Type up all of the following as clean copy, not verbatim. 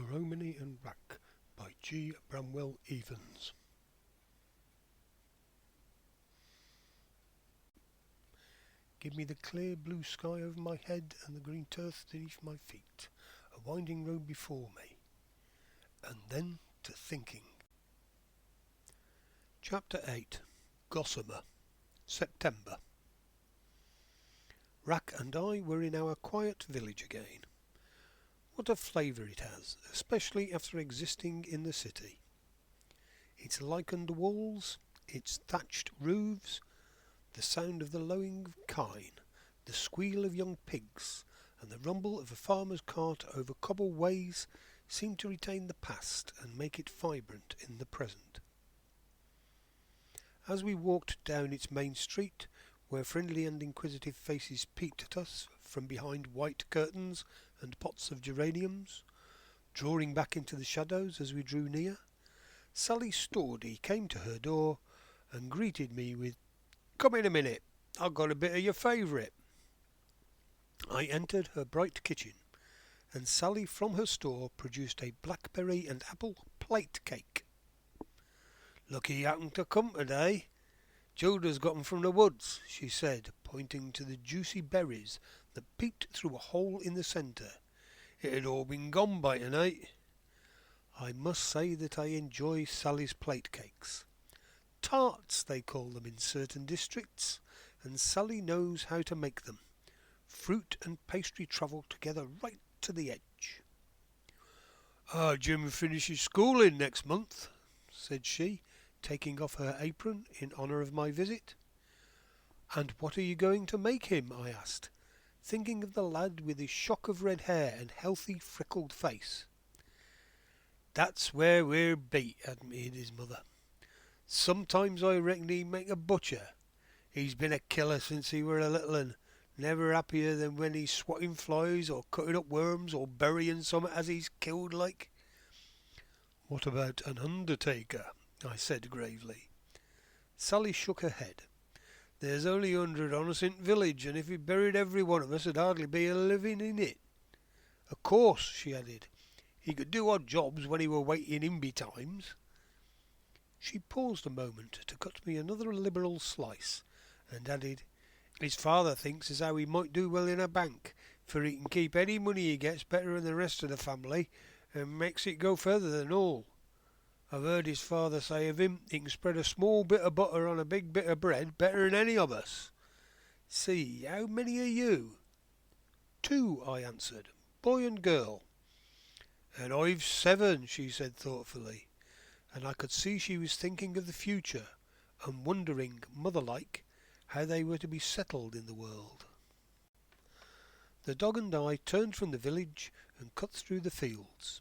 Romany and Raq by G Bramwell Evens. Give me the clear blue sky over my head and the green turf beneath my feet, a winding road before me, and then to thinking. Chapter 8. Gossamer. September. Raq and I were in our quiet village again. What a flavour it has, especially after existing in the city. Its lichened walls, its thatched roofs, the sound of the lowing of kine, the squeal of young pigs, and the rumble of a farmer's cart over cobble ways seem to retain the past and make it vibrant in the present. As we walked down its main street, where friendly and inquisitive faces peeped at us from behind white curtains and pots of geraniums, drawing back into the shadows as we drew near, Sally Stordy came to her door and greeted me with, "Come in a minute, I've got a bit of your favourite." I entered her bright kitchen, and Sally from her store produced a blackberry and apple plate cake. "Lucky you happened to come today. Juda's got 'em from the woods," she said, pointing to the juicy berries that peeped through a hole in the centre. "It had all been gone by tonight." I must say that I enjoy Sally's plate cakes. Tarts, they call them in certain districts, and Sally knows how to make them. Fruit and pastry travel together right to the edge. "Jim finishes schooling next month," said she, taking off her apron in honour of my visit. "And what are you going to make him?" I asked, thinking of the lad with his shock of red hair and healthy freckled face. "That's where we're beat," admitted his mother. "Sometimes I reckon he'd make a butcher. He's been a killer since he were a little un, never happier than when he's swatting flies or cutting up worms or burying summat as he's killed like." "What about an undertaker?" I said gravely. Sally shook her head. "There's only 100 on us in village, and if he buried every one of us, there'd hardly be a living in it. Of course," she added, "he could do odd jobs when he were waiting in betimes." She paused a moment to cut me another liberal slice, and added, "His father thinks as how he might do well in a bank, for he can keep any money he gets better than the rest of the family, and makes it go further than all. I've heard his father say of him, he can spread a small bit of butter on a big bit of bread better than any of us. See, how many are you?" "2, I answered, "boy and girl." "And I've 7, she said thoughtfully, and I could see she was thinking of the future, and wondering, mother-like, how they were to be settled in the world. The dog and I turned from the village and cut through the fields.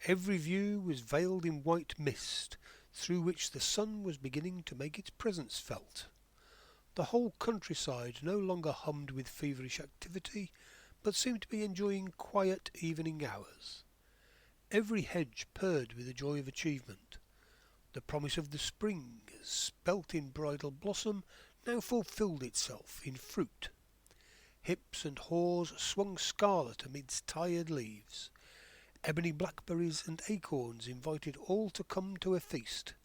Every view was veiled in white mist, through which the sun was beginning to make its presence felt. The whole countryside no longer hummed with feverish activity, but seemed to be enjoying quiet evening hours. Every hedge purred with the joy of achievement. The promise of the spring, spelt in bridal blossom, now fulfilled itself in fruit. Hips and haws swung scarlet amidst tired leaves. Ebony blackberries and acorns invited all to come to a feast.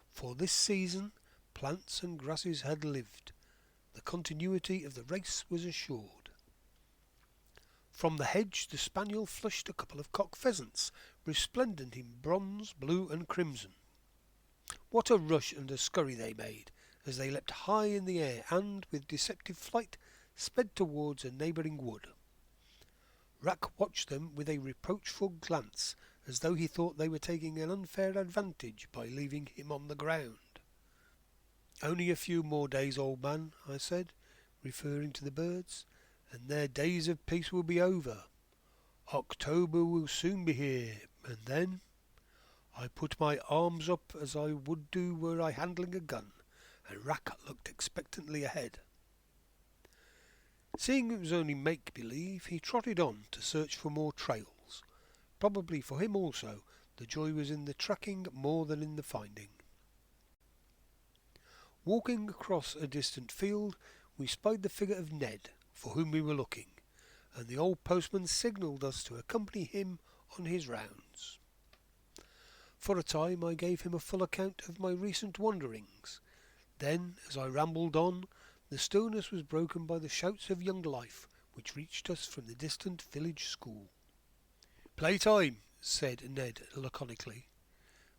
For this season, plants and grasses had lived. The continuity of the race was assured. From the hedge the spaniel flushed a couple of cock pheasants, resplendent in bronze, blue and crimson. What a rush and a scurry they made, as they leapt high in the air and, with deceptive flight, sped towards a neighbouring wood. Raq watched them with a reproachful glance, as though he thought they were taking an unfair advantage by leaving him on the ground. "Only a few more days, old man," I said, referring to the birds, "and their days of peace will be over. October will soon be here, and then—" I put my arms up as I would do were I handling a gun, and Raq looked expectantly ahead. Seeing it was only make-believe, he trotted on to search for more trails. Probably for him also, the joy was in the tracking more than in the finding. Walking across a distant field, we spied the figure of Ned, for whom we were looking, and the old postman signalled us to accompany him on his rounds. For a time I gave him a full account of my recent wanderings. Then, as I rambled on, the stillness was broken by the shouts of young life which reached us from the distant village school. "Playtime," said Ned laconically.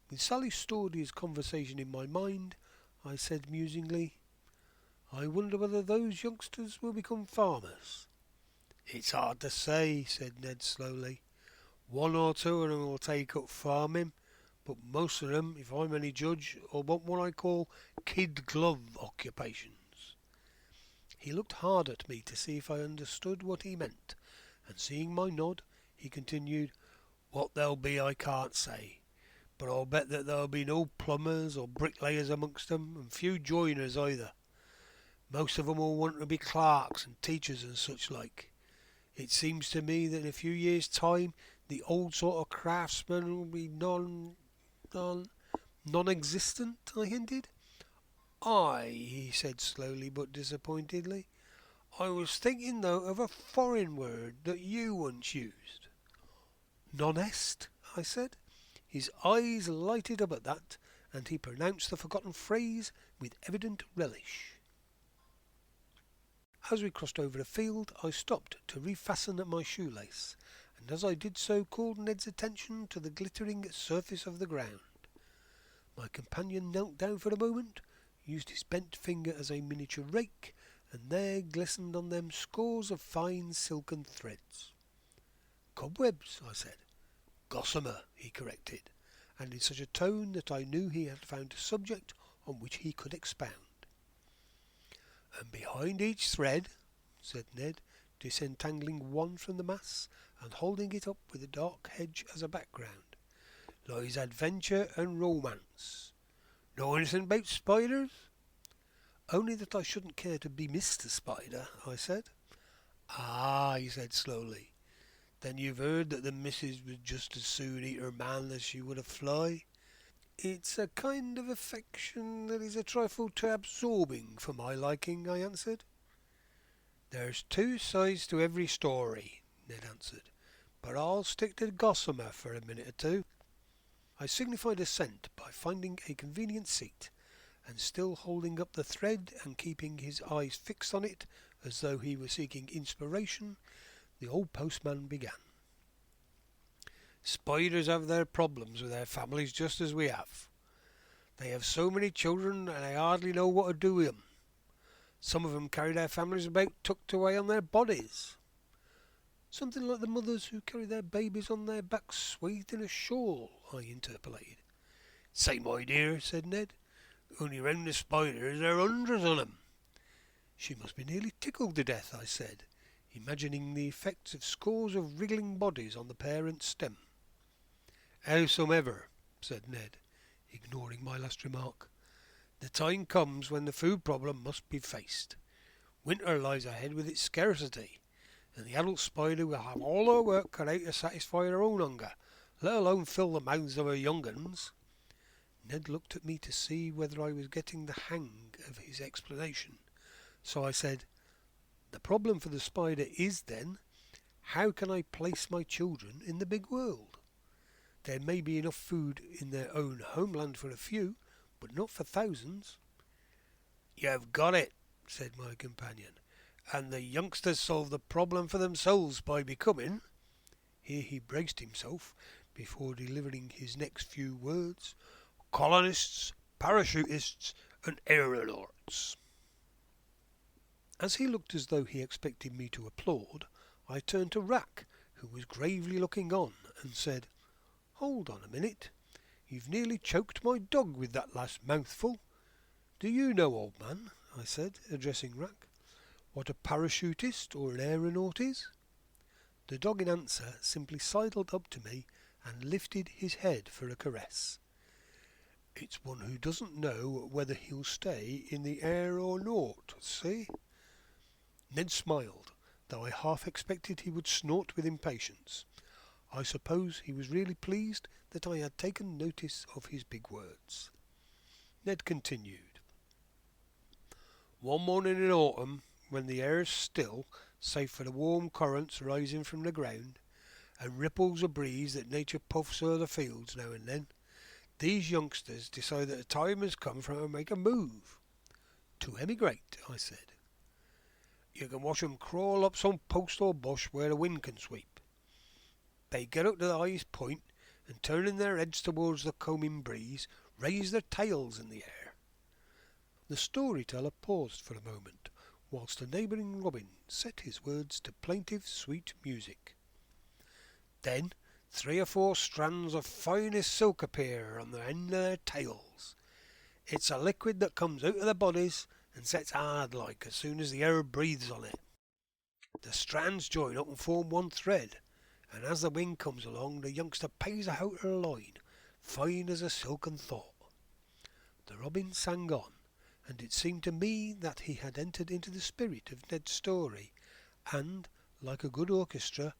With Sally Story's conversation in my mind, I said musingly, "I wonder whether those youngsters will become farmers." "It's hard to say," said Ned slowly. "One or two of them will take up farming, but most of them, if I'm any judge, will want what I call kid-glove occupations." He looked hard at me to see if I understood what he meant, and seeing my nod, he continued, "What they'll be I can't say, but I'll bet that there'll be no plumbers or bricklayers amongst them, and few joiners either. Most of them will want to be clerks and teachers and such like. It seems to me that in a few years' time the old sort of craftsman will be non-existent," I hinted. "Aye," he said slowly but disappointedly. "I was thinking though of a foreign word that you once used." "Non-est," I said. His eyes lighted up at that, and he pronounced the forgotten phrase with evident relish. As we crossed over a field, I stopped to refasten my shoelace, and as I did so called Ned's attention to the glittering surface of the ground. My companion knelt down for a moment, used his bent finger as a miniature rake, and there glistened on them scores of fine silken threads. "Cobwebs," I said. "Gossamer," he corrected, and in such a tone that I knew he had found a subject on which he could expound. "And behind each thread," said Ned, disentangling one from the mass and holding it up with a dark hedge as a background, "lies adventure and romance. Know anything about spiders?" "Only that I shouldn't care to be Mr. Spider," I said. "Ah," he said slowly. "Then you've heard that the missus would just as soon eat her man as she would a fly?" "It's a kind of affection that is a trifle too absorbing for my liking," I answered. "There's two sides to every story," Ned answered, "but I'll stick to gossamer for a minute or two." I signified assent by finding a convenient seat, and still holding up the thread and keeping his eyes fixed on it as though he were seeking inspiration, the old postman began. "Spiders have their problems with their families just as we have. They have so many children and they hardly know what to do with 'em. Some of 'em carry their families about tucked away on their bodies." "Something like the mothers who carry their babies on their backs swathed in a shawl," I interpolated. "Same idea," said Ned. "Only round the spiders there are hundreds on 'em." "She must be nearly tickled to death," I said, imagining the effects of scores of wriggling bodies on the parent stem. "Howsomever," said Ned, ignoring my last remark, "the time comes when the food problem must be faced. Winter lies ahead with its scarcity, and the adult spider will have all her work cut out to satisfy her own hunger, let alone fill the mouths of her young uns." Ned looked at me to see whether I was getting the hang of his explanation, so I said, "The problem for the spider is, then, how can I place my children in the big world? There may be enough food in their own homeland for a few, but not for thousands." "You've got it," said my companion, "and the youngsters solve the problem for themselves by becoming—" Here he braced himself before delivering his next few words— "colonists, parachutists, and aeronauts." As he looked as though he expected me to applaud, I turned to Raq, who was gravely looking on, and said, "Hold on a minute. You've nearly choked my dog with that last mouthful. Do you know, old man," I said, addressing Raq, "what a parachutist or an aeronaut is?" The dog in answer simply sidled up to me and lifted his head for a caress. "It's one who doesn't know whether he'll stay in the air or not, see?" Ned smiled, though I half expected he would snort with impatience. I suppose he was really pleased that I had taken notice of his big words. Ned continued. "One morning in autumn, when the air's still, save for the warm currents rising from the ground, and ripples of breeze that nature puffs o'er the fields now and then, these youngsters decide that the time has come for 'em to make a move. To emigrate, I said. You can watch 'em crawl up some post or bush where the wind can sweep. They get up to the highest point, and turning their heads towards the combing breeze, raise their tails in the air. The storyteller paused for a moment, whilst a neighbouring robin set his words to plaintive sweet music. Then 3 or 4 strands of finest silk appear on the end of their tails. It's a liquid that comes out of their bodies and sets hard like as soon as the air breathes on it. The strands join up and form one thread, and as the wind comes along, the youngster pays out her line, fine as a silken thought. The robin sang on, and it seemed to me that he had entered into the spirit of Ned's story, and, like a good orchestra,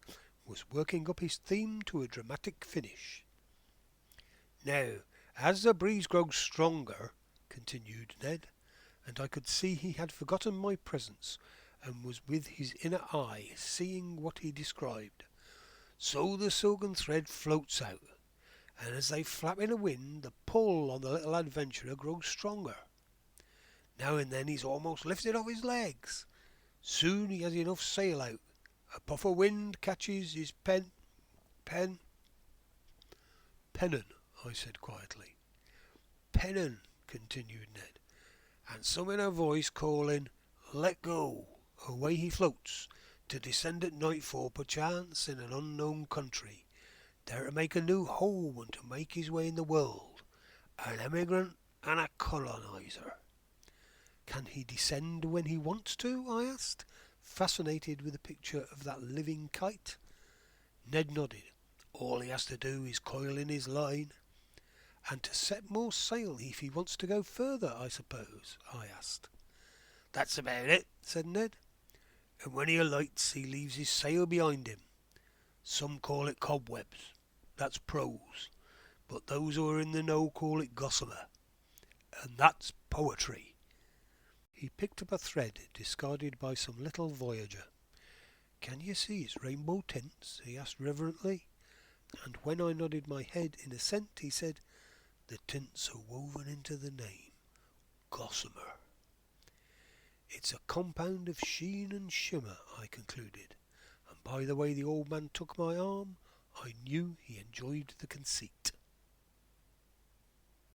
was working up his theme to a dramatic finish. Now, as the breeze grows stronger, continued Ned, and I could see he had forgotten my presence, and was with his inner eye seeing what he described, so the silken thread floats out, and as they flap in the wind, the pull on the little adventurer grows stronger. Now and then he's almost lifted off his legs. Soon he has enough sail out. A puff of wind catches his pennon, I said quietly. Pennon, continued Ned, and some in a voice calling, let go. Away he floats, to descend at nightfall perchance in an unknown country, there to make a new home and to make his way in the world, an emigrant and a colonizer. Can he descend when he wants to? I asked, fascinated with the picture of that living kite. Ned nodded. All he has to do is coil in his line. And to set more sail if he wants to go further, I suppose? I asked. That's about it, said Ned. And when he alights, he leaves his sail behind him. Some call it cobwebs. That's prose. But those who are in the know call it gossamer. And that's poetry. He picked up a thread discarded by some little voyager. Can you see its rainbow tints? He asked reverently. And when I nodded my head in assent, he said, the tints are woven into the name, gossamer. It's a compound of sheen and shimmer, I concluded, and by the way the old man took my arm, I knew he enjoyed the conceit.